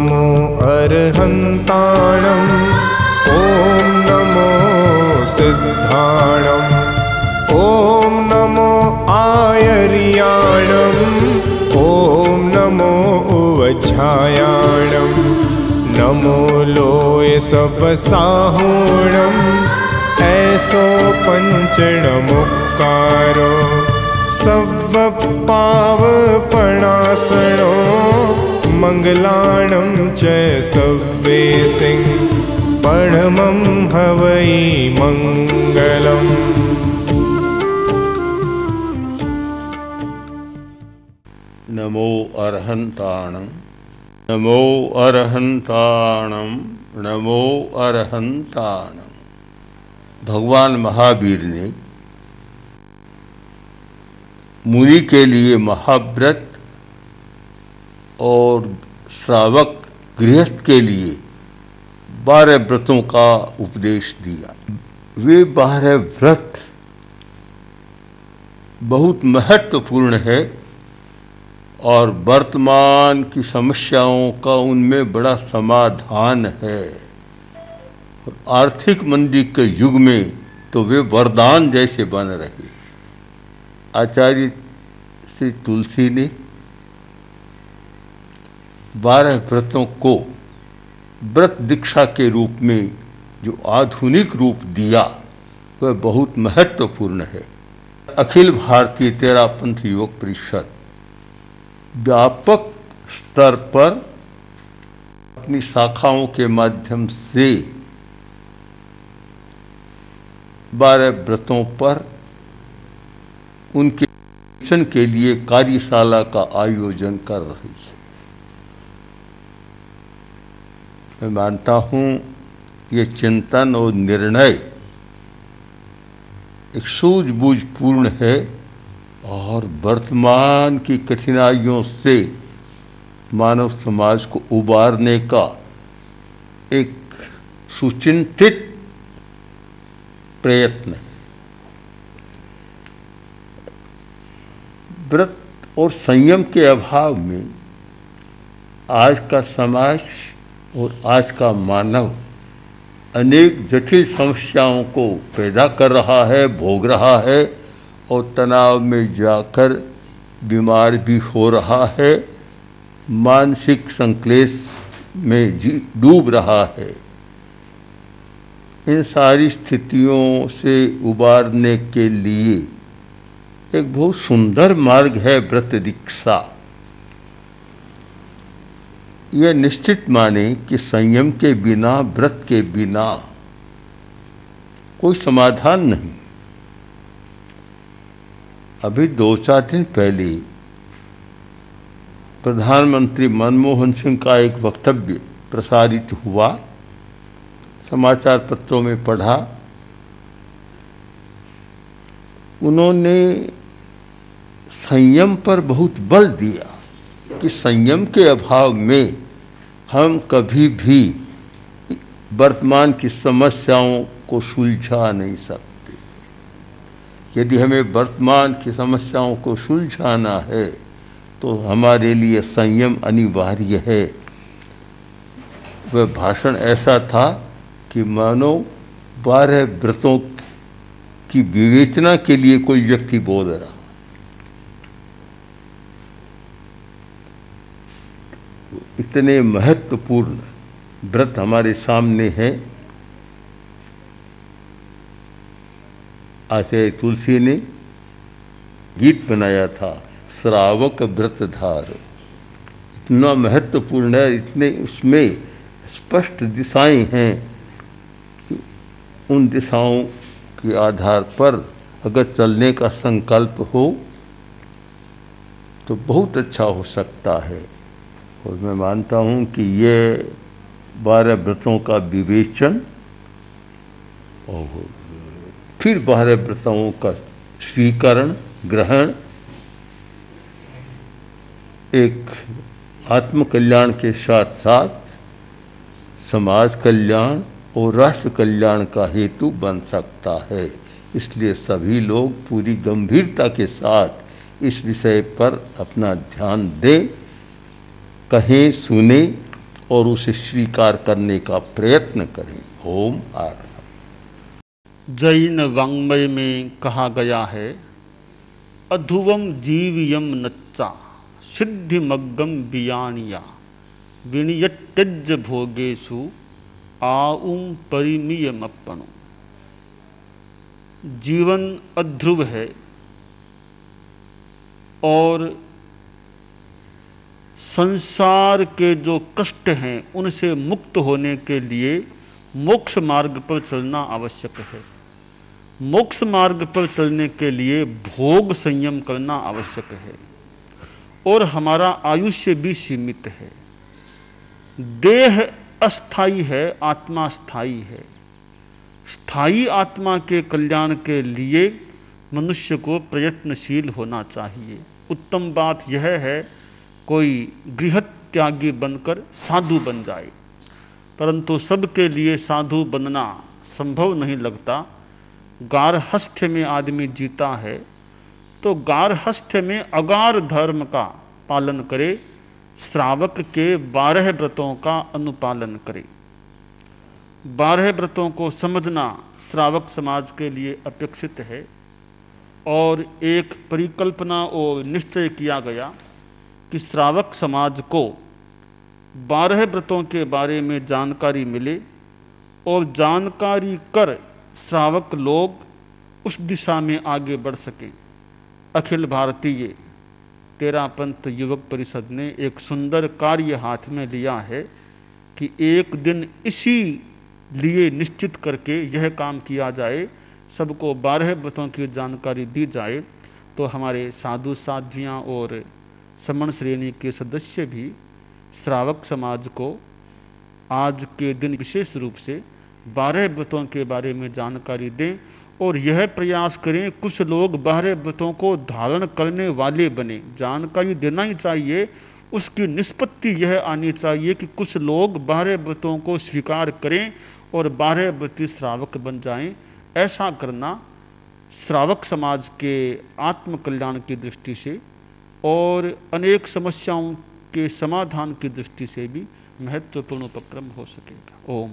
नमो अर्हन्ताणम् ॐ नमो सिद्धाणम् ॐ नमो आयर्याणम् ॐ नमो उवज्झायाणम् नमो लोय सपसाहूणम् ऐसो पंचणमुक्कारो सब पावपणासनो मंगलाणं च सव्वे सिंह परमं हवै मंगलम्। नमो अर्हन्ताणं नमो अर्हन्ताणं नमो अर्हन्ताणं। भगवान महावीर ने मुनि के लिए महाव्रत और श्रावक गृहस्थ के लिए 12 व्रतों का उपदेश दिया। वे 12 व्रत बहुत महत्वपूर्ण है और वर्तमान की समस्याओं का उनमें बड़ा समाधान है। आर्थिक मंदी के युग में तो वे वरदान जैसे बन रहे। आचार्य श्री तुलसी ने 12 व्रतों को व्रत दीक्षा के रूप में जो आधुनिक रूप दिया वह बहुत महत्वपूर्ण है। अखिल भारतीय तेरापंथ युवक परिषद व्यापक स्तर पर अपनी शाखाओं के माध्यम से 12 व्रतों पर उनके शिक्षण के लिए कार्यशाला का आयोजन कर रही है। मैं मानता हूँ ये चिंतन और निर्णय एक सूझबूझपूर्ण है और वर्तमान की कठिनाइयों से मानव समाज को उबारने का एक सुचिंतित प्रयत्न है। व्रत और संयम के अभाव में आज का समाज और आज का मानव अनेक जटिल समस्याओं को पैदा कर रहा है, भोग रहा है और तनाव में जाकर बीमार भी हो रहा है, मानसिक संक्लेश में डूब रहा है। इन सारी स्थितियों से उबारने के लिए एक बहुत सुंदर मार्ग है व्रत दीक्षा। यह निश्चित माने कि संयम के बिना, व्रत के बिना कोई समाधान नहीं। अभी 2-4 दिन पहले प्रधानमंत्री मनमोहन सिंह का एक वक्तव्य प्रसारित हुआ, समाचार पत्रों में पढ़ा। उन्होंने संयम पर बहुत बल दिया कि संयम के अभाव में हम कभी भी वर्तमान की समस्याओं को सुलझा नहीं सकते। यदि हमें वर्तमान की समस्याओं को सुलझाना है तो हमारे लिए संयम अनिवार्य है। वह भाषण ऐसा था कि मानो 12 व्रतों की विवेचना के लिए कोई व्यक्ति बोल रहा। इतने महत्वपूर्ण व्रत हमारे सामने हैं। आचार्य तुलसी ने गीत बनाया था, श्रावक व्रतधार। इतना महत्वपूर्ण है, इतने उसमें स्पष्ट दिशाएं हैं कि उन दिशाओं के आधार पर अगर चलने का संकल्प हो तो बहुत अच्छा हो सकता है। और मैं मानता हूँ कि ये 12 व्रतों का विवेचन और फिर 12 व्रतों का स्वीकरण, ग्रहण एक आत्म कल्याण के साथ साथ समाज कल्याण और राष्ट्र कल्याण का हेतु बन सकता है। इसलिए सभी लोग पूरी गंभीरता के साथ इस विषय पर अपना ध्यान दें, कहें, सुने और उसे स्वीकार करने का प्रयत्न करें। ओम आर। जैन वाङ्मय में कहा गया है, अधुवम जीवियम नच्चा सिद्धिमग्गम बियानिया विनियत्यज भोगेशु आउम परिमीयमप्पणु। जीवन अध्रुव है और संसार के जो कष्ट हैं उनसे मुक्त होने के लिए मोक्ष मार्ग पर चलना आवश्यक है। मोक्ष मार्ग पर चलने के लिए भोग संयम करना आवश्यक है और हमारा आयुष्य भी सीमित है। देह अस्थाई है, आत्मा स्थायी है। स्थायी आत्मा के कल्याण के लिए मनुष्य को प्रयत्नशील होना चाहिए। उत्तम बात यह है कोई गृहस्थ त्यागी बनकर साधु बन जाए, परंतु सबके लिए साधु बनना संभव नहीं लगता। गारहस्थ्य में आदमी जीता है तो गारहस्थ्य में अगार धर्म का पालन करे, श्रावक के 12 व्रतों का अनुपालन करे। 12 व्रतों को समझना श्रावक समाज के लिए अपेक्षित है और एक परिकल्पना और निश्चय किया गया कि श्रावक समाज को 12 व्रतों के बारे में जानकारी मिले और जानकारी कर श्रावक लोग उस दिशा में आगे बढ़ सकें। अखिल भारतीय तेरापंथ युवक परिषद ने एक सुंदर कार्य हाथ में लिया है कि एक दिन इसी लिए निश्चित करके यह काम किया जाए, सबको 12 व्रतों की जानकारी दी जाए, तो हमारे साधु साध्वियाँ और समण श्रेणी के सदस्य भी श्रावक समाज को आज के दिन विशेष रूप से 12 व्रतों के बारे में जानकारी दें और यह प्रयास करें कुछ लोग 12 व्रतों को धारण करने वाले बने। जानकारी देना ही चाहिए, उसकी निष्पत्ति यह आनी चाहिए कि कुछ लोग 12 व्रतों को स्वीकार करें और 12 व्रती श्रावक बन जाएं। ऐसा करना श्रावक समाज के आत्म कल्याण की दृष्टि से और अनेक समस्याओं के समाधान की दृष्टि से भी महत्वपूर्ण उपक्रम हो सकेगा। ओम।